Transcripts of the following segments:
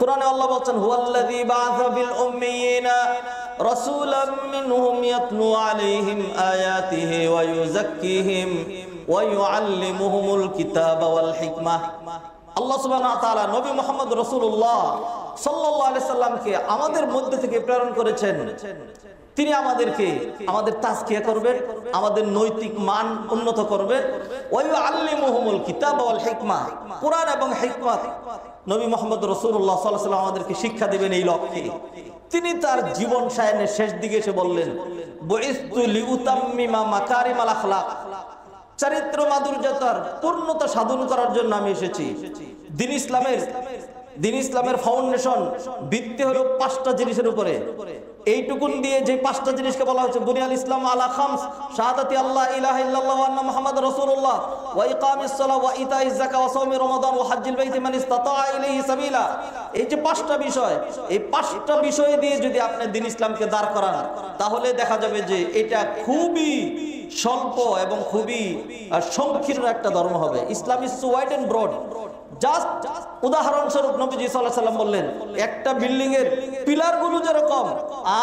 কোরআনে আল্লাহ বলেন হুয়াল্লাযী বাআসা ফিল উম্মিয়িনা রাসূলাম মিনহুম ইয়াতলু আলাইহিম আয়াতিহি ওয়া ইউযাক্কিহিম ওয়া ইউআল্লিমুহুমুল কিতাবা ওয়াল হিকমাহ। আল্লাহ সুবহানাহু ওয়া তাআলা নবী মুহাম্মদ রাসূলুল্লাহ সাল্লাল্লাহু আলাইহি সাল্লামকে আমাদের মধ্যে থেকে প্রেরণ করেছেন। তিনি আমাদেরকে আমাদের তাজকিয়া করবেন, আমাদের নৈতিক মান উন্নত করবেন। ওয়া ইউআল্লিমুহুমুল কিতাবা ওয়াল হিকমাহ, কোরআন এবং হিকমত নবী মুহাম্মদ রাসূলুল্লাহ সাল্লাল্লাহু আলাইহি সাল্লাম আমাদেরকে শিক্ষা দিবেন এই লক্ষ্যে। তিনি তার জীবন সায়নের শেষ দিকে এসে বললেন বুইসতু লিউতাম্মিমা মাকারিমাল আখলাক, চরিত্র মাধুর্যতার পূর্ণতা সাধন করার জন্য আমি এসেছি। দিন ইসলামের ফাউন্ডেশন ভিত্তি হলো 5টা জিনিসের উপরে। এইটুকুন দিয়ে যে 5টা জিনিসকে বলা হচ্ছে বুনিয়াল ইসলাম আলা খামস, শাহাদাতি আল্লাহ ইলাহা ইল্লাল্লাহ ওয়া আন্না মুহাম্মাদুর রাসূলুল্লাহ ওয়া ইকামিস সালাহ ওয়া ইতাইজ যাকাত ওয়া সাওমি রমাদান ওয়া হজ্জিল বাইতি মান ইসতাতা ইলাইহি সাবিলা। এই যে 5টা বিষয়, এই 5টা বিষয় দিয়ে যদি আপনি দিন ইসলামকে দাঁড় করান তাহলে দেখা যাবে যে এটা খুবই স্বল্প এবং খুবই সংকীর্ণ একটা ধর্ম হবে। Islam is so wide and broad. Just উদাহরণস্বরূপ নবীজি সাল্লাল্লাহু আলাইহি সাল্লাম বললেন একটা বিল্ডিং এর পিলার গুলো যেরকম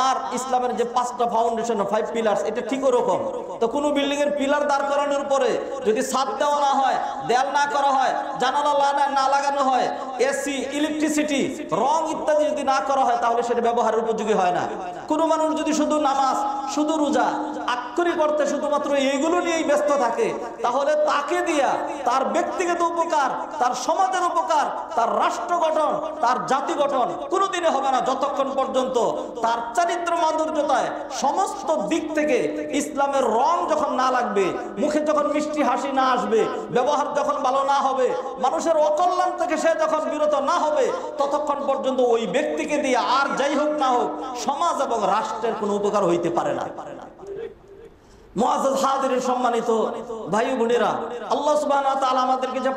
আর ইসলামের যে 5টা ফাউন্ডেশন 5 পিলার্স এটা ঠিক ওরকম। তো কোনো বিল্ডিং এর পিলার দাঁড় করানোর পরে যদি ছাদ দেওয়া না হয়, দেয়াল না করা হয়, জানালা না লাগানো হয়, এসি, ইলেকট্রিসিটি, রং ইত্যাদি যদি না করা হয় তাহলে সেটা ব্যবহারের উপযোগী হয় না। কোনো মানুষ যদি শুধু নামাজ, শুধু রোজা, আক্ষরিক অর্থে শুধুমাত্র এইগুলো নিয়েই ব্যস্ত থাকে তাহলে তাকে দিয়া তার ব্যক্তিগত উপকার, তার সমাজের উপকার, তার রাষ্ট্র গঠন, তার জাতি গঠন কোনোদিনে হবে না যতক্ষণ পর্যন্ত তার চরিত্র মাধুর্যতায় সমস্ত দিক থেকে ইসলামের রং যখন না লাগবে, মুখে যখন মিষ্টি হাসি না আসবে, ব্যবহার যখন ভালো না হবে, মানুষের অকল্যাণ থেকে সে যখন বিরত না হবে ততক্ষণ পর্যন্ত ওই ব্যক্তিকে দিয়ে আর যাই হোক না হোক সমাজ এবং রাষ্ট্রের কোনো উপকার হইতে পারে না। মুআজ্জাজ হাজিরিন, সম্মানিত ভাই বোনেরা, আল্লাহ সুবহানাহু ওয়া তাআলা আমাদেরকে যে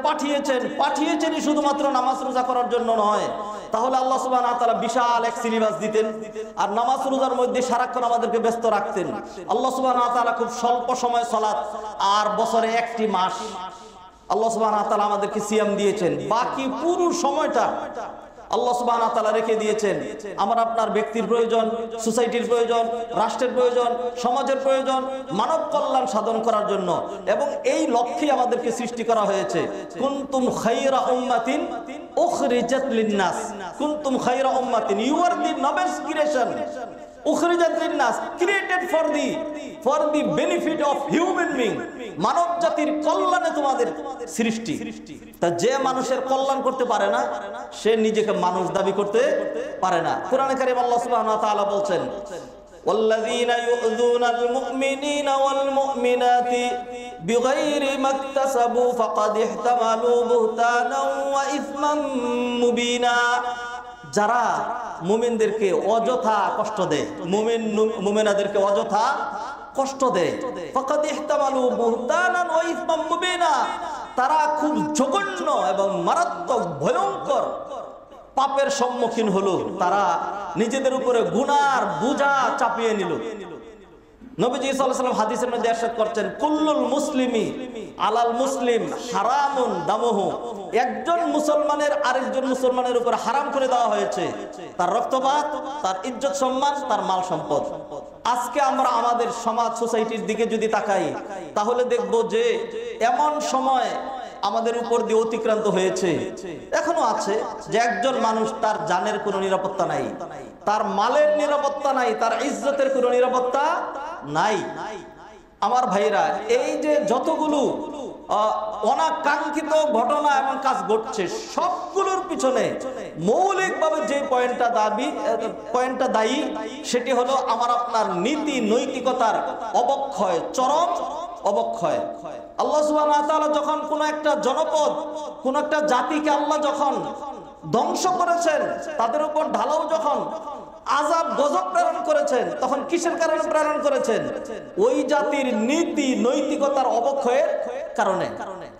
পাঠিয়েছেনই শুধুমাত্র নামাজ রোজা করার জন্য নয়। তাহলে আল্লাহ সুবহানাহু ওয়া তাআলা বিশাল এক সিলেবাস দিতেন আর নামাজ রোজার মধ্যে সারাক্ষণ আমাদেরকে ব্যস্ত রাখতেন। আল্লাহ সুবহানাহু ওয়া তাআলা খুব স্বল্প সময় সালাত আর বছরে একটি মাস আল্লাহ সুবহানাহু ওয়া তাআলা আমাদেরকে সিয়াম দিয়েছেন। বাকি পুরো সময়টা আল্লাহ সুবহানাহু ওয়া তাআলা রেখে দিয়েছেন আমার আপনার ব্যক্তির প্রয়োজন, সোসাইটির প্রয়োজন, রাষ্ট্রের প্রয়োজন, সমাজের প্রয়োজন, মানব কল্যাণ সাধন করার জন্য। এবং এই লক্ষ্যে আমাদেরকে সৃষ্টি করা হয়েছে। কুনতুম খায়রা উম্মাতিন উখরিজাত লিন-নাস, কুনতুম খায়রা উম্মাতিন, you are the noblest creation, উখরিজাত লিন-নাস, created for the benefit of human being, মানব জাতির কল্যাণে তোমাদের সৃষ্টি। তা যে মানুষের কল্যাণ করতে পারে না সে নিজেকে মানুষ দাবি করতে পারে না। কোরআনে কারীম আল্লাহ সুবহানাহু ওয়া তাআলা বলছেন ওয়াল্লাযীনা ইউযুনাল মুমিনিনা ওয়াল মুমিনাতি বিগাইরি মাকতাসাবু ফাকাদ ইহতামালু বুহতানাও ওয়া ইসমান মুবিনা। যারা মুমিনদেরকে অযথা কষ্ট দেয়, মুমিনাদেরকে অযথা কষ্ট দেয়, ফাকাদ ইহতামালু বুহতানান ওয়া ইসমান মুবিনা, তারা খুব জঘন্য এবং মারাত্মক ভয়ঙ্কর পাপের সম্মুখীন হলো। তারা নিজেদের উপরে গুনার বোঝা চাপিয়ে নিল। নবীজি সাল্লাল্লাহু আলাইহি ওয়াসাল্লাম হাদিসের মধ্যে ইরশাদ করছেন কুল্লুল মুসলিমি আলাল মুসলিম হারামুন দামুহু, একজন মুসলমানের আরেকজন মুসলমানের উপর হারাম করে দেওয়া হয়েছে তার রক্তপাত, তার ইজ্জত সম্মান, তার মাল সম্পদ। আজকে আমরা আমাদের সমাজ সোসাইটির দিকে যদি তাকাই তাহলে দেখব যে এমন সময় আমাদের উপর দিয়ে অতিক্রান্ত হয়েছে, এখনো আছে, যে একজন মানুষ তার জানের কোনো নিরাপত্তা নাই, তার মালের নিরাপত্তা নাই, তার ইজ্জতের কোনো নিরাপত্তা নাই। আমার ভাইরা, এই যে যতগুলো অনাকাঙ্ক্ষিত ঘটনা এবং কাজ ঘটছে সবগুলোর পিছনে মৌলিকভাবে যে পয়েন্টটা দায়ী সেটি হলো আমার আপনার নীতি নৈতিকতার অবক্ষয়, চরম অবক্ষয়। আল্লাহ সুবহানাহু ওয়া তাআলা যখন কোন একটা জনপদ, কোন একটা জাতিকে আল্লাহ যখন ধ্বংস করেছেন, তাদের উপর ঢালাও যখন আযাব গজব প্রেরণ করেছেন, তখন কিসের কারণে প্রেরণ করেছেন? ওই জাতির নীতি নৈতিকতার অবক্ষয়ের কারণে।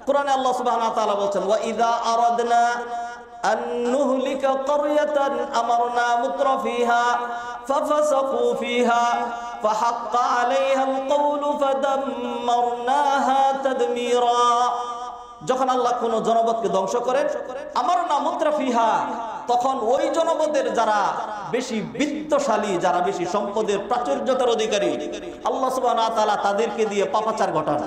কোরআনে আল্লাহ সুবহানাহু ওয়া তাআলা বলেন ওয়া ইযা আরাদনা আন নুহলিকা ক্বরিয়াতান আমারনা মুত্রাফিহা ফাফাসাকু ফিহা ফাহাক্কা আলাইহাল কওলু ফাদাম্মারনাহা তাদমীরা। যখন আল্লাহ কোন জনপদকে ধ্বংস করেন, আমারনা মুত্রাফিহা, তখন ওই জনপদের যারা বেশি বিত্তশালী, যারা বেশি সম্পদের প্রাচুর্যতার অধিকারী, আল্লাহ সুবহানাহু ওয়া তাআলা তাদেরকে দিয়ে পাপাচার ঘটান।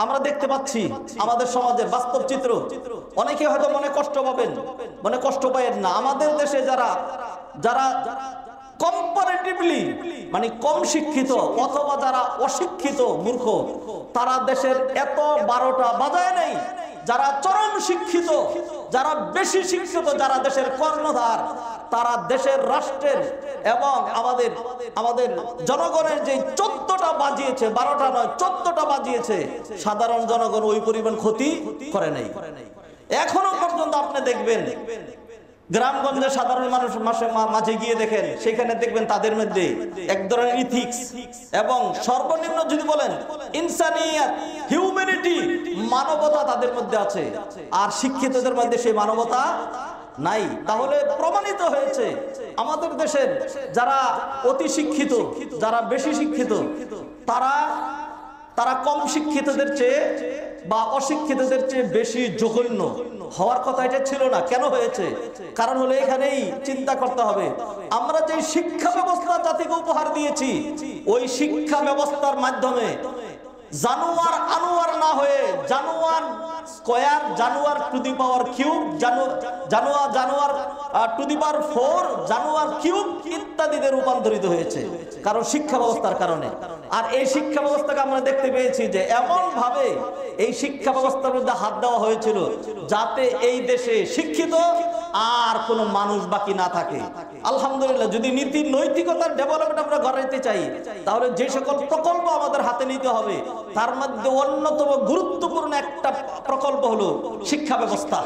আমরা দেখতে পাচ্ছি আমাদের সমাজের বাস্তব চিত্র। অনেকে হয়তো মনে কষ্ট পাবেন, মনে কষ্ট পাবেন না। আমাদের দেশে যারা যারা কম্পারেটিভলি মানে কম শিক্ষিত অথবা যারা অশিক্ষিত মূর্খ, তারা দেশের এত 12টা বাজায় নেই। যারা চরম শিক্ষিত, যারা বেশি শিক্ষিত, যারা দেশের কর্ণধার, তারা দেশের রাষ্ট্রের এবং আমাদের জনগণের যে 14টা বাজিয়েছে, 12টা নয় 14টা বাজিয়েছে, সাধারণ জনগণ ওই পরিমাণ ক্ষতি করে নাই। এখনো পর্যন্ত আপনি দেখবেন গ্রামগঞ্জে সাধারণ মানুষ মাঝে গিয়ে দেখেন, সেখানে দেখবেন তাদের মধ্যে এক ধরনের ইথিক্স এবং সর্বনিম্ন যদি বলেন ইনসানিয়াত, হিউম্যানিটি, মানবতা তাদের মধ্যে আছে। আর শিক্ষিতদের মধ্যে সেই মানবতা নাই। তাহলে প্রমাণিত হয়েছে আমাদের দেশের যারা অতি শিক্ষিত, যারা বেশি শিক্ষিত, তারা কম শিক্ষিতদের চেয়ে বা অশিক্ষিতদের চেয়ে বেশি জঘন্য হওয়ার কথা এটা ছিল না। কেন হয়েছে? কারণ হলো এখানেই চিন্তা করতে হবে, আমরা যে শিক্ষা ব্যবস্থা জাতিকে উপহার দিয়েছি, ওই শিক্ষা ব্যবস্থার মাধ্যমে জানুয়ার আনোয়ার না হয়ে জানুয়ার স্কয়ার, জানুয়ার টু দি পাওয়ার কিউব, জানুয়ার টু দি পাওয়ার 4, জানুয়ার কিউব ইত্যাদিতে রূপান্তরিত হয়েছে, কারণ শিক্ষা ব্যবস্থার কারণে। আর এই শিক্ষা ব্যবস্থাকে আমরা দেখতে পেয়েছি যে এমন ভাবে এই শিক্ষা ব্যবস্থার মধ্যে হাত দেওয়া হয়েছিল যাতে এই দেশে শিক্ষিত আর কোনো মানুষ বাকি না থাকে। আলহামদুলিল্লাহ, যদি নীতি নৈতিকতার ডেভেলপমেন্ট আমরা গড়াইতে চাই, তাহলে যে সকল প্রকল্প আমাদের হাতে নিতে হবে, তার মধ্যে অন্যতম গুরুত্বপূর্ণ একটা প্রকল্প হলো শিক্ষা ব্যবস্থা।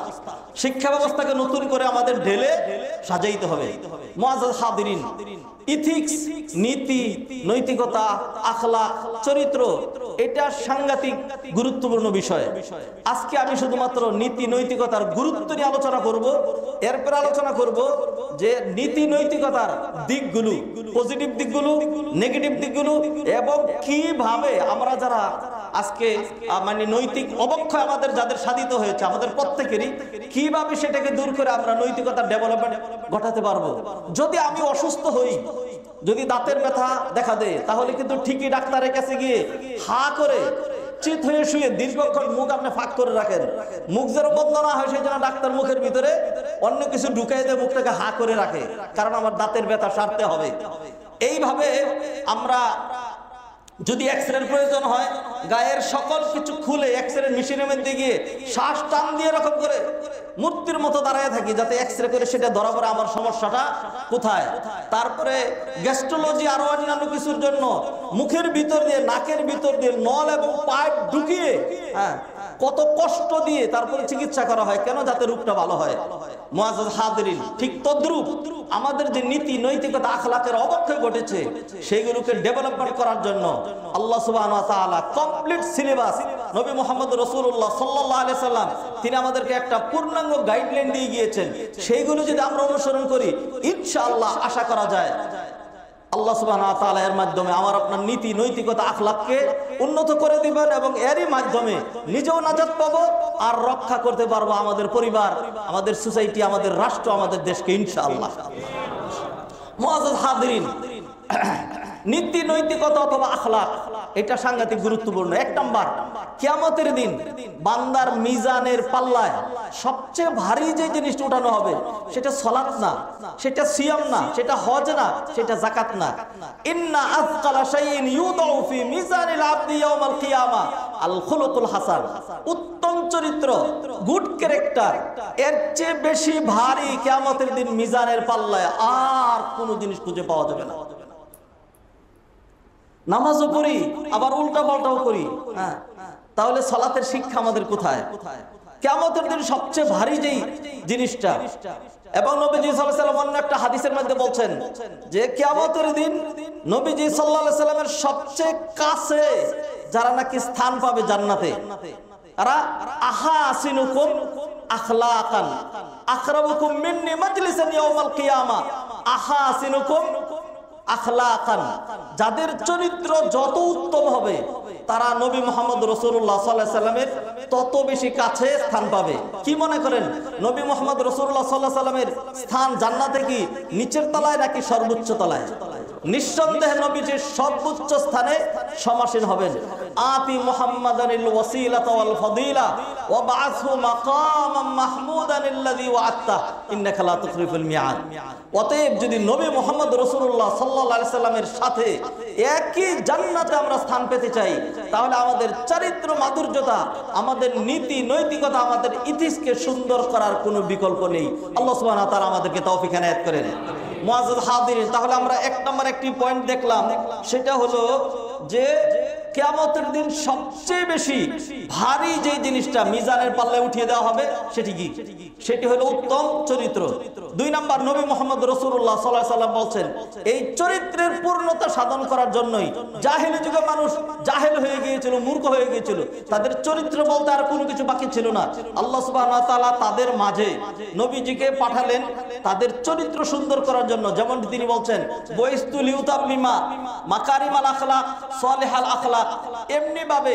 শিক্ষা ব্যবস্থাকে নতুন করে আমাদের ঢেলে সাজাইতে হবে। মুআজ্জাজ হাদিরিন, ইথিক্স, নীতি, নৈতিকতা, আখলাক, চরিত্র, এটা সাংঘাতিক গুরুত্বপূর্ণ বিষয়। আজকে আমি শুধুমাত্র নীতি নৈতিকতার গুরুত্ব নিয়ে আলোচনা করব। এরপর আলোচনা করব যে নীতি নৈতিকতার দিকগুলো, পজিটিভ দিকগুলো, নেগেটিভ দিকগুলো, এবং কিভাবে আমরা যারা আজকে মানে নৈতিক অবক্ষয় আমাদের যাদের সাধিত হয়েছে, আমাদের প্রত্যেকেরই, কিভাবে সেটাকে দূর করে আমরা নৈতিকতার ডেভেলপমেন্ট ঘটাতে পারবো। যদি আমি অসুস্থ হই, যদি দাঁতের ব্যথা দেখা দেয়, তাহলে কিন্তু ঠিকই ডাক্তারের কাছে গিয়ে হা করে চিত হয়ে শুয়ে দীর্ঘক্ষণ মুখ আপনি ফাঁক করে রাখেন। মুখ যেন বন্ধ না হয় সেই জন্য ডাক্তার মুখের ভিতরে অন্য কিছু ঢুকাই দিয়ে মুখটাকে হা করে রাখে, কারণ আমার দাঁতের ব্যথা সারতে হবে। এইভাবে আমরা যদি এক্সরের প্রয়োজন হয়, গায়ের সকল কিছু খুলে এক্সরে মেশিনের মধ্যে গিয়ে শ্বাস টান দিয়ে এরকম করে মূর্তির মতো দাঁড়ায় থাকি, যাতে এক্সরে করে সেটা ধরা পড়ে আমার সমস্যাটা কোথায়। তারপরে গ্যাস্ট্রোলজি আরো অন্যান্য কিছুর জন্য মুখের ভিতর দিয়ে, নাকের ভিতর দিয়ে নল এবং পাইপ ঢুকিয়ে কত কষ্ট দিয়ে তারপরে চিকিৎসা করা হয়, কেন? যাতে রোগটা ভালো হয়। মুআজ্জাজ হাদিরিন, ঠিক তদ্রূপ আমাদের যে নীতি নৈতিকতা আখলাকের অবক্ষয় ঘটেছে, সেইগুলোকে ডেভেলপমেন্ট করার জন্য আল্লাহ সুবহানাহু ওয়া তাআলা কমপ্লিট সিলেবাস, নবী মুহাম্মদ রাসূলুল্লাহ সাল্লাল্লাহু আলাইহি সাল্লাম তিনি আমাদেরকে একটা পূর্ণাঙ্গ গাইডলাইন দিয়ে গিয়েছেন। সেইগুলো যদি আমরা অনুসরণ করি, ইনশাআল্লাহ আশা করা যায় আল্লাহ সুবহানাহু ওয়া তাআলা এর মাধ্যমে আমার আপনার নীতি নৈতিকতা আখলাককে উন্নত করে দিবেন, এবং এরই মাধ্যমে নিজেও নাজাত পাবো আর রক্ষা করতে পারবো আমাদের পরিবার, আমাদের সোসাইটি, আমাদের রাষ্ট্র, আমাদের দেশকে ইনশাআল্লাহ। মুআজ্জাজ হাদিরিন, নীতি নৈতিকতা অথবা আখলাক এটা সাংঘাতিক গুরুত্বপূর্ণ। এক নাম্বার, কিয়ামতের দিন বান্দার মিজানের পাল্লায় সবচেয়ে ভারী যে জিনিসটা উঠানো হবে, সেটা সালাত না, সেটা সিয়াম না, সেটা হজ না, সেটা যাকাত না। ইন্না আযকালা শাইইন ইউদাউ ফি মিজানিল আবদি ইয়াউমাল কিয়ামা আল খুলুকুল হাসান, উত্তম চরিত্র, গুড ক্যারেক্টার, এর চেয়ে বেশি ভারী কিয়ামতের দিন মিজানের পাল্লায় আর কোনো জিনিস খুঁজে পাওয়া যাবে না। নামাজও পড়ি, আবার উল্টা পাল্টাও করি, তাহলে সালাতের শিক্ষা আমাদের কোথায়? কিয়ামতের দিন সবচেয়ে ভারী যেই জিনিসটা, এবং নবীজি সাল্লাল্লাহু আলাইহি ওয়াসাল্লাম অন্য একটা হাদিসের মধ্যে বলছেন যে কিয়ামতের দিন নবীজি সাল্লাল্লাহু আলাইহি ওয়াসাল্লামের সবচেয়ে কাছে যারা নাকি স্থান পাবে জান্নাতে, তারা আহাসিনুকুম আখলাকান আকরাবুকুম মিন্নি মাজলিসান ইয়াউমাল কিয়ামা আহাসিনুকুম আখলাকান, যাদের চরিত্র যত উত্তম হবে তারা নবী মুহাম্মদ রাসূলুল্লাহ সাল্লাল্লাহু আলাইহি সাল্লামের তত বেশি কাছে স্থান পাবে। কি মনে করেন নবী মুহাম্মদ রাসূলুল্লাহ সাল্লাল্লাহু আলাইহি সাল্লামের স্থান জান্নাতে কি নিচের তলায় নাকি সর্বোচ্চ তলায়? নিঃসন্দেহে নবীজির সর্বোচ্চ স্থানে সমাসীন হবেন। আতি মুহাম্মাদানিল ওয়াসিলাতা ওয়াল ফাদিলা ওয়া বা'আসহু মাকামান মাহমুদানিল্লাযী ওয়া'আদতা ইন্নাকা লা তুখলিফুল মিআদ। অতএব যদি নবী মুহাম্মদ রাসূলুল্লাহ সাল্লাল্লাহু আলাইহি সাল্লামের সাথে একই জান্নাতে আমরা স্থান পেতে চাই, তাহলে আমাদের চরিত্র মাধুর্যতা, আমাদের নীতি নৈতিকতা, আমাদের ইতিহাসকে সুন্দর করার কোনো বিকল্প নেই। আল্লাহ সুবহানাহু ওয়া তাআলা আমাদেরকে তৌফিক এনায়েত করেন। মুআজ্জাজ হাজিরিন, তাহলে আমরা এক নম্বর একটি পয়েন্ট দেখলাম, সেটা হলো যে কিয়ামতের দিন সবচেয়ে বেশি ভারী যে জিনিসটা মিজানের পাল্লায় উঠিয়ে দেওয়া হবে সেটি কি? সেটি হলো উত্তম চরিত্র। দুই নাম্বার, নবী মুহাম্মদ রাসূলুল্লাহ সাল্লাল্লাহু আলাইহি সাল্লাম বলছেন এই চরিত্রের পূর্ণতা সাধন করার জন্যই জাহেলি যুগে মানুষ জাহেল হয়ে গিয়েছিল, মূর্খ হয়ে গিয়েছিল, তাদের চরিত্র বলতে আর কোনো কিছু বাকি ছিল না। আল্লাহ সুবহানাহু ওয়া তাআলা তাদের মাঝে নবীজিকে পাঠালেন তাদের চরিত্র সুন্দর করার জন্য। যেমন তিনি বলছেন বয়স্তু লিউতামিমা মাকারিমাল আখলাক সালিহাল আখলাক, এমনি ভাবে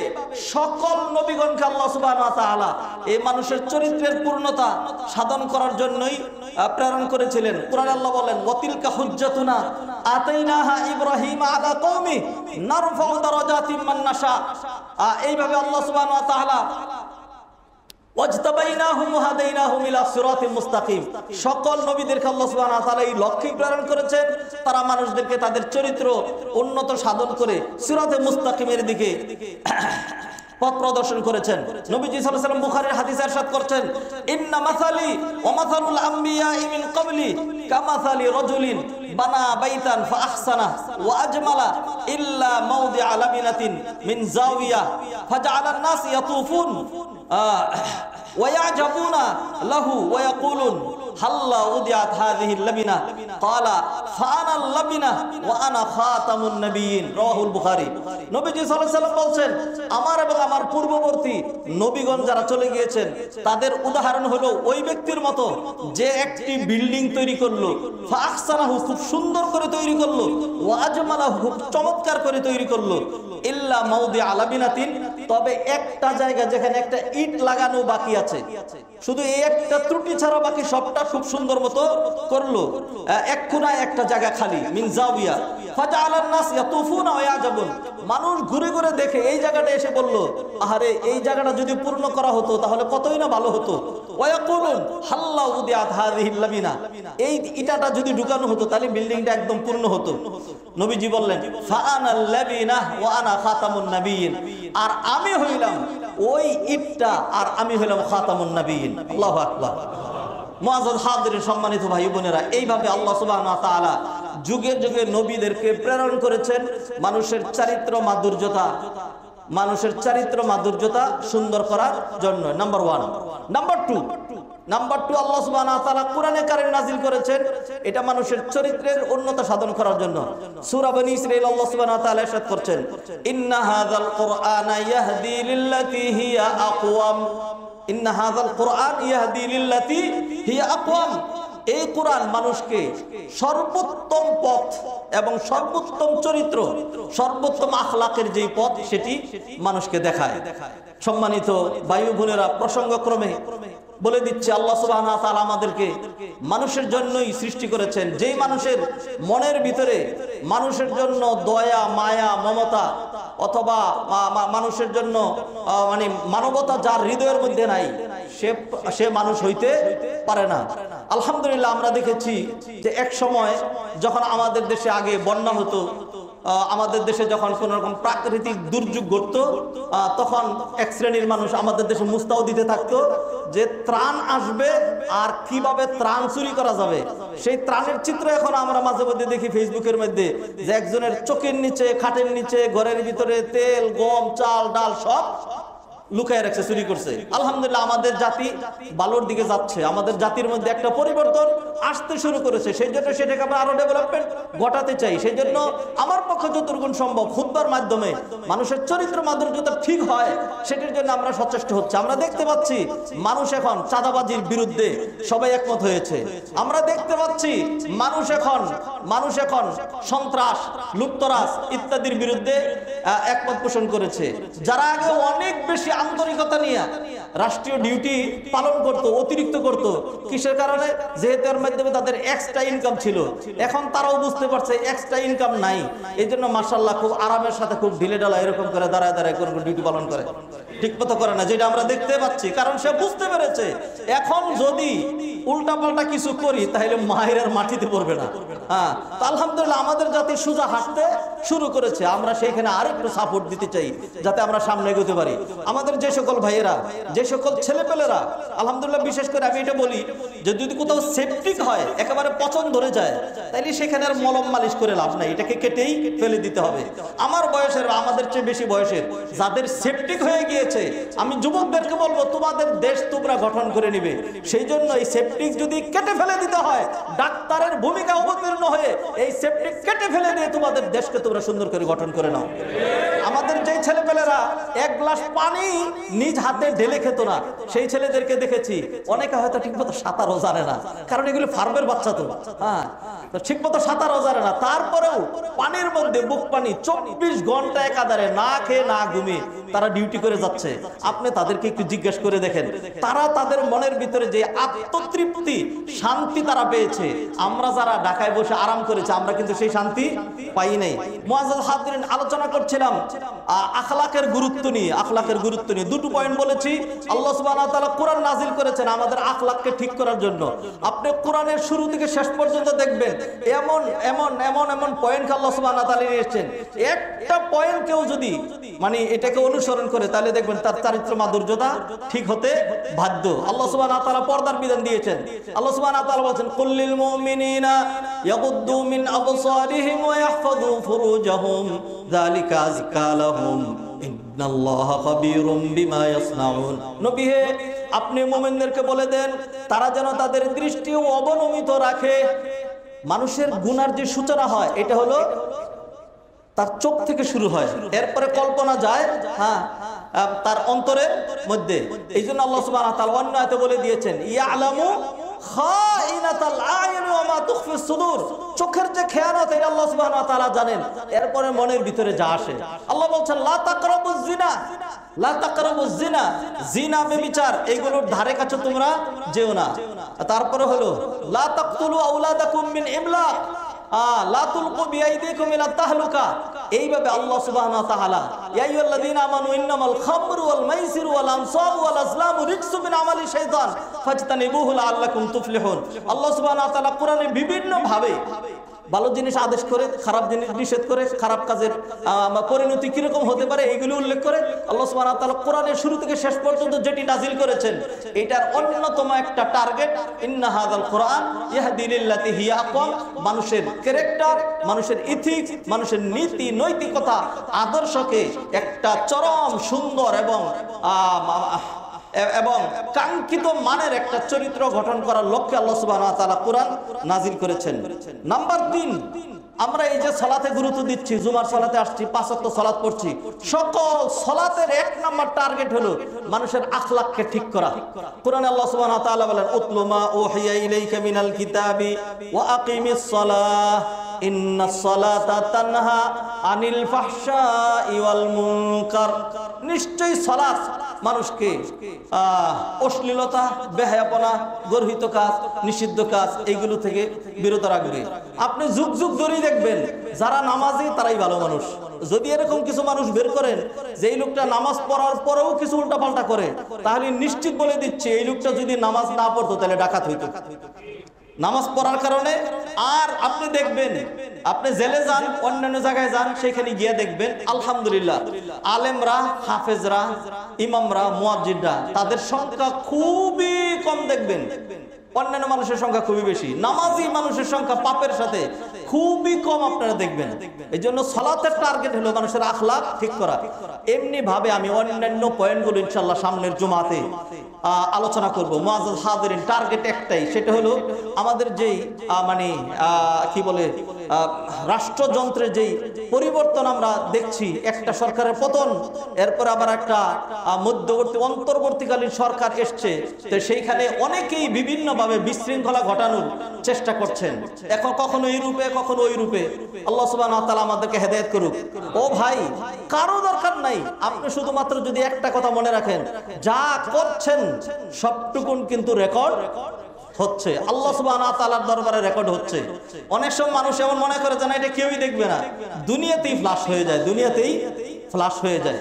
সকল নবীগণকে আল্লাহ সুবহানাহু ওয়া তাআলা এই মানুষের চরিত্রের পূর্ণতা সাধন করার জন্যই প্রেরণ করেছিলেন। কুরআনে আল্লাহ বলেন ওয়াতিলকা হুজ্জাতুনা আতাইনাহা ইব্রাহিম আলা কওমি নারফাউ দারাজাতিম মান নাশা। এইভাবে আল্লাহ সুবহানাহু ওয়া তাআলা ওয়াজতাবাইনাহুম ওয়া হাদাইনাহুম ইলা সিরাতিম মুস্তাকিম, সকল নবীদেরকে আল্লাহ সুবহানাহু ওয়া তাআলা এই লক্ষ্যে প্রেরণ করেছেন তারা মানুষদেরকে তাদের চরিত্র উন্নত সাধন করে সিরাতে মুস্তাকিমের দিকে পথ প্রদর্শন করেছেন। নবীজি সাল্লাল্লাহু আলাইহি ওয়াসাল্লাম বুখারীর হাদিসে ইরশাদ করছেন ইন্না মাসালি ওয়া মাসালুল আমবিয়াই মিন ক্বাবলি কামাসালি রাজুলিন বানা বাইতান ফাআহসানা ওয়া আজমালা ইল্লা মাওদিআ লাবিনাতিন মিন জাওিয়া ফাজআলান নাস ইয়াতুফুন ويعجبون له ويقولون হাল্লা উদিয়াত হাযিহিল লাবিনা ক্বালা ফাআনা লাবিনা ওয়া আনা খাতামুন নবিয়্যিন, রাওয়াহুল বুখারী। নবীজি সাল্লাল্লাহু আলাইহি ওয়াসাল্লাম বলেন আমার এবং আমার পূর্ববর্তী নবীগণ যারা চলে গিয়েছেন তাদের উদাহরণ হলো ওই ব্যক্তির মতো যে একটি বিল্ডিং তৈরি করলো, ফাআহসানাহু খুব সুন্দর করে তৈরি করলো, ওয়া আজমালাহু খুব চমৎকার করে তৈরি করলো, ইল্লা মাওদিআ লাবিনাতিন, তবে একটা জায়গা যেখানে একটা ইট লাগানো বাকি আছে, শুধু এই একটা ত্রুটি ছাড়া বাকি সবটা খুব সুন্দর মতো করলো, এক কোণায় একটা জায়গা খালি, মিন জাওিয়া ফাজআলান নাস ইয়াতুফুনা ওয়া ইয়াজাবুন, মানুষ ঘুরে ঘুরে দেখে এই জায়গাটা এসে বলল আহারে এই জায়গাটা যদি পূর্ণ করা হতো তাহলে কতই না ভালো হতো, ওয়া ইয়াকুলুন হাল্লা উদিয়াত হাযিহিল লাবিনা, এই ইটাটা যদি ঢুকানো হতো তাহলে বিল্ডিংটা একদম পূর্ণ হতো। নবীজি বললেন ফাআনাল লাবিনা ওয়া আনা খাতামুন নবিয়্যিন, আর আমি হইলাম ওই ইটটা আর আমি হইলাম খাতামুন নবিয়্যিন। আল্লাহু আকবার। মুআজ্জাজ হাজিরিন, সম্মানিত ভাই বোনেরা, এইভাবে আল্লাহ সুবহানাহু ওয়া তাআলা যুগে যুগে নবীদেরকে প্রেরণ করেছেন মানুষের চারিত্র মাধুর্যতা সুন্দর করার জন্য। নাম্বার 1। নাম্বার 2 আল্লাহ সুবহানাহু ওয়া তাআলা কোরআনে কারীম নাযিল করেছেন এটা মানুষের চরিত্রের উন্নতি সাধন করার জন্য। সূরা বনী ইসরাঈল আল্লাহ সুবহানাহু ওয়া তাআলা ইরশাদ করছেন ইন্না হাযাল কুরআনা ইয়াহদি লিল্লাতী হিয়া আকওয়াম, ইন্না হাযাল কুরআন ইয়াহদি লিল্লাতী হিয়া আকওয়াম, এই কোরআন মানুষকে সর্বোত্তম পথ এবং সর্বোত্তম চরিত্র, সর্বোত্তম আখলাকের যে পথ সেটি মানুষকে দেখায়। সম্মানিত ভাই বোনেরা, প্রসঙ্গক্রমে বলে দিচ্ছে আল্লাহ সুবহানাহু ওয়া তাআলা আমাদেরকে মানুষের জন্যই সৃষ্টি করেছেন। যেই মানুষের মনের ভিতরে মানুষের জন্য দয়া মায়া মমতা অথবা মানুষের জন্য মানে মানবতা যার হৃদয়ের মধ্যে নাই সে মানুষ হইতে পারে না। আলহামদুলিল্লাহ আমরা দেখেছি যে এক সময় যখন আমাদের দেশে আগে বন্যা হতো, আমাদের দেশে যখন কোন রকম প্রাকৃতিক দুর্যোগ ঘটতো তখন এক শ্রেণীর মানুষ আমাদের দেশে মুস্তাও দিতে থাকতো যে ত্রাণ আসবে আর কিভাবে ত্রাণ চুরি করা যাবে। সেই ত্রাণের চিত্র এখন আমরা মাঝে মধ্যে দেখি ফেসবুকের মধ্যে যে একজনের চোখের নিচে, খাটের নিচে, ঘরের ভিতরে তেল গম চাল ডাল সব লুকায় রাখছে, চুরি করছে। আলহামদুলিল্লাহ আমাদের জাতি ভালোর দিকে যাচ্ছে, আমাদের জাতির মধ্যে একটা পরিবর্তন আসতে শুরু করেছে। সেই জন্য সেটাকে আমরা আরো ডেভেলপমেন্ট ঘটাতে চাই। সেই জন্য আমার পক্ষে যতটুকু সম্ভব খুতবার মাধ্যমে মানুষের চরিত্র মাধুর্যতা ঠিক হয় সেটির জন্য আমরা সচেষ্ট হচ্ছে। আমরা দেখতে পাচ্ছি মানুষ এখন চাঁদাবাজির বিরুদ্ধে সবাই একমত হয়েছে। আমরা দেখতে পাচ্ছি মানুষ এখন মানুষ এখন সন্ত্রাস, লুপ্তরাজ ইত্যাদির বিরুদ্ধে একমত পোষণ করেছে। যারা আগে অনেক বেশি আন্তরিকতা নিয়ে রাষ্ট্রীয় ডিউটি পালন করত, অতিরিক্ত করত, কিসের কারণে? যেহেতু এর মাধ্যমে তাদের এক্সট্রা ইনকাম ছিল। এখন তারাও বুঝতে পারছে এক্সট্রা ইনকাম নাই, এই জন্য মাশাআল্লাহ খুব আরামের সাথে খুব ঢিলে ঢালা এরকম করে দাঁড়ায় দাঁড়ায় কোন ডিউটি পালন করে, ঠিক মতো করে না, যেটা আমরা দেখতে পাচ্ছি। কারণ সে বুঝতে পেরেছে এখন যদি উল্টাপাল্টা কিছু করি তাহলে মায়ের আর মাটিতে পড়বে না। হ্যাঁ, আলহামদুলিল্লাহ আমাদের জাতি সোজা হাঁটতে শুরু করেছে। আমরা সেইখানে আরেকটু সাপোর্ট দিতে চাই যাতে আমরা সামনে এগোতে পারি। আমাদের যে সকল ভাইয়েরা, যে সকল ছেলেপেলেরা, আলহামদুলিল্লাহ বিশেষ করে আমি এটা বলি যে যদি কোথাও সেপটিক হয়, একেবারে পচন ধরে যায়, তাইলে সেখানে আর মলম মালিশ করে লাভ নাই, এটাকে কেটেই ফেলে দিতে হবে। আমার বয়সের, আমাদের চেয়ে বেশি বয়সের যাদের সেপটিক হয়ে গিয়েছে, আমি যুবকদেরকে বলবো তোমাদের দেশ তোমরা গঠন করে নিবে। সেই জন্য এই সেপটিক যদি কেটে ফেলে দিতে হয়, ডাক্তারের ভূমিকা অবতীর্ণ হয়ে এই সেপটিক কেটে ফেলে দিয়ে তোমাদের দেশকে তোমরা সুন্দর করে গঠন করে নাও। আমাদের যেই ছেলেপেলেরা এক গ্লাস পানি নিজ হাতে ঢেলে খেত না, সেই ছেলেদেরকে দেখেছি অনেকে হয়তো ঠিকমতো সাঁতারও জানে না, কারণ এগুলো ফার্মের বাচ্চা তো। হ্যাঁ, ঠিকমতো সাঁতারও জানে না, তারপরেও পানির মধ্যে বুক পানি 24 ঘন্টা একাধারে না খেয়ে না ঘুমিয়ে তারা ডিউটি করে যাচ্ছে। আপনি তাদেরকে একটু জিজ্ঞেস করে দেখেন, তারা তাদের মনের ভিতরে যে আত্মতৃপ্তি, শান্তি তারা পেয়েছে, আমরা যারা ঢাকায় বসে আরাম করেছি আমরা কিন্তু সেই শান্তি পাই নাই। মুআজ্জাজ হাজিরিন, আলোচনা করছিলাম আখলাকের গুরুত্ব নিয়ে। আখলাকের গুরুত্ব নিয়ে দুটো পয়েন্ট বলেছি। আল্লাহ সুবহানাহু ওয়া তাআলা কোরআন নাজিল করেছেন আমাদের আখলাককে ঠিক করার জন্য। আপনি কোরআনের শুরু থেকে শেষ পর্যন্ত দেখবেন এমন এমন এমন এমন পয়েন্ট আল্লাহ সুবহানাহু ওয়া তাআলা নিয়েছেন, একটা পয়েন্ট কেউ যদি মানে এটাকে অনুসরণ করে তাহলে দেখবেন তার চরিত্র মাধুর্যতা ঠিক হতে বাধ্য। আল্লাহ সুবহানাহু ওয়া তাআলা পর্দার বিধান দিয়েছেন। আল্লাহ সুবহানাহু ওয়া তাআলা বলেন, কুল্লিল মুমিনিনা ইয়াগুদ্দু মিন আবসারিহিম ওয়া ইয়াহফাযু ফুরুজাহুম যালিকা আযকা লাহুম ইন্নাল্লাহা খাবীরুম বিমা ইয়াসনাউন। নবী হে, আপনি মুমিনদেরকে বলে দেন তারা যেন তাদের দৃষ্টি অবনমিত রাখে। মানুষের গুনার যে সূচনা হয় এটা হলো তার চোখ থেকে শুরু হয়, এরপরে কল্পনা যায় হ্যাঁ তার অন্তরের মধ্যে। এই জন্য আল্লাহ সুবহানাহু ওয়া তাআলা অন্য আয়াতে বলে দিয়েছেন, ইয়ালামু খাইনাতাল আয়ুন ওয়া মা তুখফিস সুদূর। চোখের যে খেয়ানত এটা আল্লাহ সুবহানাহু ওয়া তাআলা জানেন, এরপরে মনের ভিতরে যা আসে। আল্লাহ বলছেন, লা তাকরাবুজ জিনা, লা তাকরাবুজ জিনা, জিনা ব্যভিচার এগুলোর ধারে কাছে তোমরা যেও না। তারপরে হলো লা তাকতুলু আওলাদাকুম মিন ইমলাক, লা তুলকু বিআইদিকুম ইলা তাহলুকা। এইভাবে আল্লাহ সুবহানাহু ওয়া তাআলা ইয়া আইয়ুহাল্লাযীনা আমানু ইন্নামাল খামরু ওয়াল মাইসিরু ওয়াল আনসাবু ওয়াল আজলামু রিজসু মিন আমালি শাইতান ফাজতানিবুহু লাআল্লাকুম তুফলিহুন। আল্লাহ সুবহানাহু ওয়া তাআলা কোরআনে বিভিন্ন ভাবে ভালো জিনিস আদেশ করে, খারাপ জিনিস নিষেধ করে, খারাপ কাজের পরিণতি কিরকম হতে পারে এইগুলো উল্লেখ করে আল্লাহ সুবহানাহু ওয়া তাআলা কোরআনের শুরু থেকে শেষ পর্যন্ত যেটি নাজিল করেছেন এটার অন্যতম একটা টার্গেট, ইন্না হাযাল কোরআন ইয়াহদি লিল্লাতি হিয়া আকওয়াম। মানুষের ক্যারেক্টার, মানুষের ইথিক্স, মানুষের নীতি নৈতিকতা আদর্শকে একটা চরম সুন্দর এবং কাঙ্ক্ষিত মানের একটা চরিত্র গঠন করার লক্ষ্যে আল্লাহ সুবহানাহু ওয়া তাআলা কোরআন নাজিল করেছেন। নাম্বার 3, আমরা এই যে সালাতে গুরুত্ব দিচ্ছি, জুমার সালাতে আসছি, 5 ওয়াক্ত সালাত পড়ছি, সকল সালাতের 1 নাম্বার টার্গেট হলো মানুষের আখলাককে ঠিক করা। কোরআনে আল্লাহ সুবহানাহু ওয়া তাআলা বলেন, উতলু মা উহিয়া ইলাইকা মিনাল কিতাবি ওয়া আকিমিস সালাহ ইন্নাস সালাতা তানহা আনিল ফাহশাই ওয়াল মুনকার। নিশ্চয়ই সালাত মানুষকে অশ্লীলতা, বেহায়াপনা, গর্হিত কাজ, নিষিদ্ধ কাজ এইগুলো থেকে বিরত রাখবে। আপনি যুগ যুগ ধরেই দেখবেন যারা নামাজি তারাই ভালো মানুষ। যদি এরকম কিছু মানুষ বের করেন যে এই লোকটা নামাজ পড়ার পরেও কিছু উল্টাপাল্টা করে, তাহলে নিশ্চিত বলে দিচ্ছে এই লোকটা যদি নামাজ না পড়তো তাহলে ডাকাত হইতো। নামাজ পড়ার কারণে। আর আপনি দেখবেন, আপনি জেলে যান, অন্যান্য জায়গায় যান, সেখানে গিয়ে দেখবেন আলহামদুলিল্লাহ আলেমরা, হাফেজরা, ইমামরা, মুয়াজ্জিনরা তাদের সংখ্যা খুবই কম দেখবেন। অন্যান্য মানুষের সংখ্যা খুবই বেশি, নামাজি মানুষের সংখ্যা পাপের সাথে খুবই কম আপনারা দেখবেন। এই জন্য সালাতের টার্গেট হলো মানুষের আখলাক ঠিক করা। এমনি ভাবে আমি অন্যান্য পয়েন্টগুলো ইনশাআল্লাহ সামনের জুমাতে আলোচনা করব। মুআজ্জাজ হাজিরিন, টার্গেট একটাই, সেটা হলো আমাদের যেই মানে কি বলে রাষ্ট্রযন্ত্রের যেই পরিবর্তন আমরা দেখছি, একটা সরকারের পতন, এরপর আবার একটা মধ্যবর্তী অন্তর্বর্তীকালীন সরকার এসছে, তো সেইখানে অনেকেই বিভিন্নভাবে বিশৃঙ্খলা ঘটানোর চেষ্টা করছেন। এখন কখনো ইউরোপে, কখনো ওই রূপে। আল্লাহ সুবহানাহু ওয়া তাআলা আমাদেরকে হেদায়েত করুক। ও ভাই, কারো দরকার নাই, আপনি শুধুমাত্র যদি একটা কথা মনে রাখেন, যা করছেন সবটুকুন কিন্তু রেকর্ড হচ্ছে, আল্লাহ সুবহানাহু ওয়া তাআলার দরবারে রেকর্ড হচ্ছে। অনেক সময় মানুষ এমন মনে করে যে না, এটা কেউই দেখবে না, দুনিয়াতেই ফ্লাশ হয়ে যায়, দুনিয়াতেই ফ্লাশ হয়ে যায়।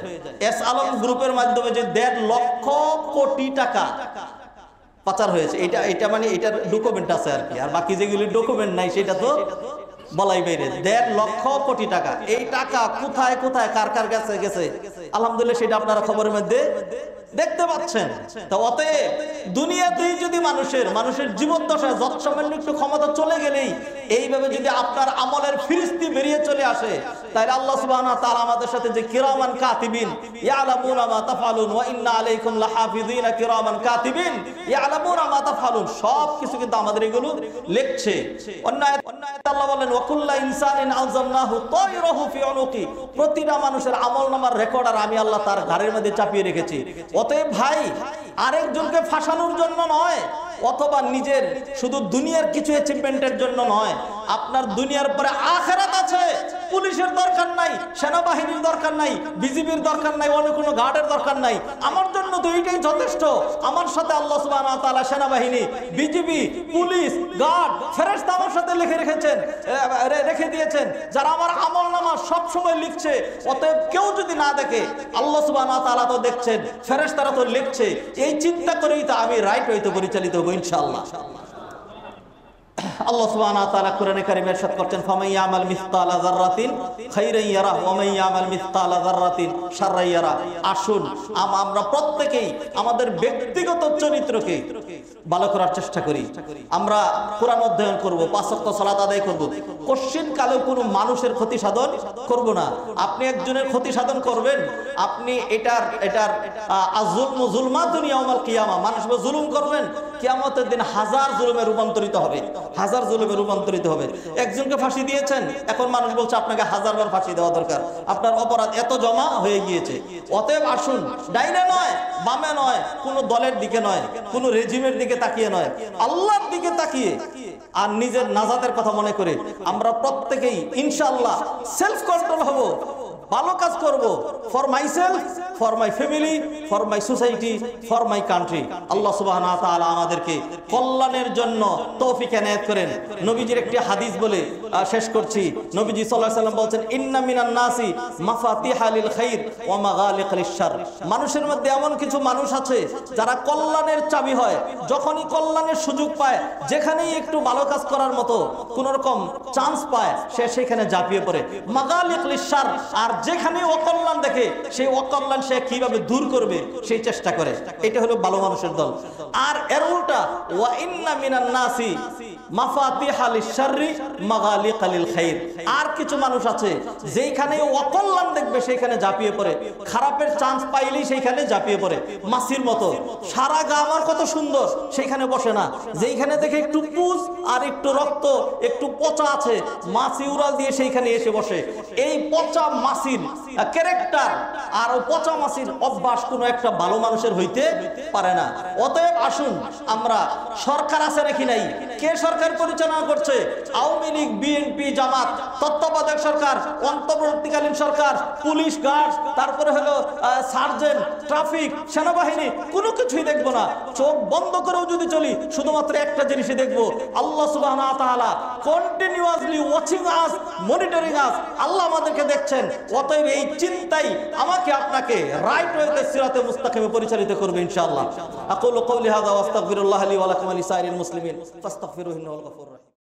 এস আলম গ্রুপের মাধ্যমে যে 1.5 লক্ষ কোটি টাকা পাচার হয়েছে, এটা মানে এটার ডকুমেন্ট আছে আর কি, আর বাকি যেগুলি ডকুমেন্ট নাই সেটা তো বলাই বাইরে। 1.5 লক্ষ কোটি টাকা, এই টাকা কোথায় কোথায় কার কার কাছে গেছে আলহামদুলিল্লাহ সেটা আপনারা খবরের মধ্যে দেখতে পাচ্ছেন। তো অতএব দুনিয়াতেই যদি মানুষের জীবদ্দশায় যৎসামান্য একটু ক্ষমতা চলে গেলেই এইভাবে যদি আপনার আমলের ফিরিস্তি বেরিয়ে চলে আসে, তাহলে আল্লাহ সুবহানাহু ওয়া তাআলা আমাদের সাথে যে কিরামান কাতিবিন ইয়ালামুনা মা তাফআলুন ওয়া ইন্না আলাইকুম লাহাফিযিনা কিরামান কাতিবিন ইয়ালামুনা মা তাফআলুন, সব কিছু কিন্তু আমাদের এগুলো লিখছে। অন্য আয়াতে আল্লাহ বলেন ওয়া কুল্লু ইনসানিন আলজামনাহু তায়রাহু ফি উনুকি, প্রতিটা মানুষের আমলনামার রেকর্ড আর আমি আল্লাহ তার ঘাড়ের মধ্যে চাপিয়ে রেখেছি। অতএব ভাই, আরেকজনকে ফাঁসানোর জন্য নয়, অথবা নিজের শুধু দুনিয়ার কিছু অ্যাচিভমেন্টের জন্য নয়, আপনার দুনিয়ার পরে আখিরাত আছে। পুলিশের দরকার নাই, সেনাবাহিনীর দরকার নাই, বিজিবির দরকার নাই, অন্য কোনো গার্ডের দরকার নাই, আমার জন্য তো এইটাই যথেষ্ট। আমার সাথে আল্লাহ সুবহানাহু ওয়া তাআলা সেনাবাহিনী, বিজিবি, পুলিশ, গার্ড, ফেরেশতা আমার সাথে রেখে দিয়েছেন, যারা আমার আমলনামা সব সময় লিখছে। অতএব কেউ যদি না দেখে, আল্লাহ সুবহানাহু ওয়া তাআলা তো দেখছেন, ফেরেশতারা তো লিখছে, এই চিন্তা করেই তো আমি রাইট হইতে পরিচালিত হব ইনশাআল্লাহ। আল্লাহ সুবহানাহু ওয়া তাআলা কোরআনে কারীমে ইরশাদ করছেন ফামান ইয়ামাল মিসকালা যাররাতিন খাইরান ইয়ারা ওয়া মান ইয়ামাল মিসকালা যাররাতিন শাররান ইয়ারা। আসুন আমরা প্রত্যেকেই আমাদের ব্যক্তিগত চরিত্রকে ভালো করার চেষ্টা করি। আমরা কোরআন অধ্যয়ন করব, 5 ওয়াক্ত সালাত আদায় করব, কোশ্চিন কালেও কোনো মানুষের ক্ষতি সাধন করব না। আপনি একজনের ক্ষতি সাধন করবেন, আপনি এটার আযুলমু যুলমাতুন ইয়াউমাল কিয়ামা, মানুষকে জুলুম করবেন, কিয়ামতের দিন হাজার জুলুমে রূপান্তরিত হবে, হাজার জুলুমে রূপান্তরিত হবে। একজনকে ফাঁসি দিয়েছেন, এখন মানুষ বলছে আপনাকে 1000 বার ফাঁসি দেওয়া দরকার, আপনার অপরাধ এত জমা হয়ে গিয়েছে। অতএব আসুন, ডাইনে নয়, বামে নয়, কোনো দলের দিকে নয়, কোনো রেজিমের দিকে তাকিয়ে নয়, আল্লাহর দিকে তাকিয়ে আর নিজের নাজাতের কথা মনে করে আমরা প্রত্যেকেই ইনশাআল্লাহ সেলফ কন্ট্রোল হব, ভালো কাজ করব, for myself, for my family, for my society, for my country. আল্লাহ সুবহানাহু ওয়া তাআলা আমাদেরকে কল্যাণের জন্য তৌফিক এনায়েত করেন। নবীজির একটি হাদিস বলে শেষ করছি। নবীজি সাল্লাল্লাহু আলাইহি ওয়াসাল্লাম বলেন ইন্না মিনান নাসি মাফাতিহা লিল খাইর ওয়া মাগালিক লিশ শার। মানুষের মধ্যে এমন কিছু মানুষ আছে যারা কল্যাণের চাবি হয়, যখনই কল্যাণের সুযোগ পায়, যেখানেই একটু ভালো কাজ করার মতো কোন রকম চান্স পায়, সে সেখানে ঝাঁপিয়ে পড়ে। মাগালিক লিশ শার, আর যেখানে অকল্যাণ দেখে সেই অকল্যাণ সে কিভাবে দূর করবে সেই চেষ্টা করে। এটা হলো ভালো মানুষের দল। আর এর উল্টা ওয়া ইন্না মিনান নাসি মাফাতিহা লিশ শাররি মাগালিক লিল খাইর। আর কিছু মানুষ আছে যেখানে অকল্যাণ দেখবে সেখানে ঝাঁপিয়ে পড়ে, খারাপের চান্স পাইলেই সেইখানে ঝাঁপিয়ে পড়ে। মাছির মতো সারা গা আমার কত সুন্দর, সেইখানে বসে না, যেখানে দেখে একটু পুজ আর একটু রক্ত, একটু পচা আছে, মাছি উড়াল দিয়ে সেইখানে এসে বসে। এই পচা মাছির ক্যারেক্টার আর পচা মাছির অভ্যাস কোনো একটা ভালো মানুষের হইতে পারে না। অতএব আসুন, আমরা সরকার আছে নাকি নাই, কে সরকার পরিচালনা করছে, আওয়ামী লীগ, বিএনপি, জামাত, তত্ত্বাবধায়ক সরকার, অন্তর্বর্তীকালীন সরকার, পুলিশ, গার্ড, তারপরে হলো সার্জেন্ট, ট্রাফিক, সেনাবাহিনী, কোনো কিছুই দেখবো না। চোখ বন্ধ করেও যদি চলি, শুধুমাত্র একটা জিনিসই দেখবো, আল্লাহ সুবহানাহু ওয়া তাআলা কন্টিনিউয়াসলি ওয়াচিং আস, মনিটরিং আস। আল্লাহ আমাদেরকে দেখছেন। অতএব এই চিন্তাই আমাকে আপনাকে রাইট ওয়েতে সিরাতে মুস্তাকিমে পরিচালিত করবে ইনশাআল্লাহ। আকুলু কওলি হাযা ওয়া আস্তাগফিরুল্লাহ লি ওয়া লাকুম ওয়া লিসাইরিল মুসলিমিন ফাস্তাগফিরুহু ইন্নাহু আল গফুরুর রাহিম।